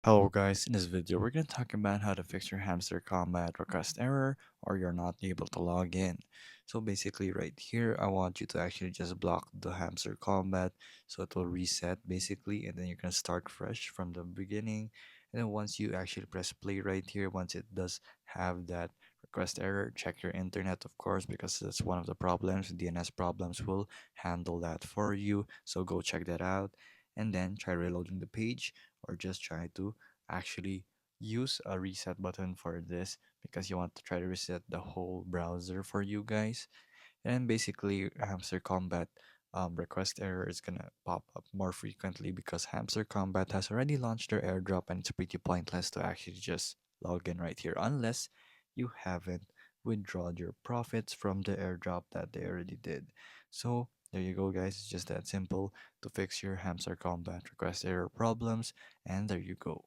Hello guys, in this video we're going to talk about how to fix your Hamster Kombat request error or you're not able to log in. So basically right here I want you to actually just block the Hamster Kombat so it will reset basically, and then you're going to start fresh from the beginning. And then once you actually press play right here, once it does have that request error, check your internet of course, because that's one of the problems. DNS problems will handle that for you, so go check that out and then try reloading the page, or just try to actually use a reset button for this because you want to try to reset the whole browser for you guys. And basically Hamster Combat request error is gonna pop up more frequently because Hamster Combat has already launched their airdrop, and it's pretty pointless to actually just log in right here unless you haven't withdrawn your profits from the airdrop that they already did. So there you go guys, it's just that simple to fix your Hamster Combat request error problems, and there you go.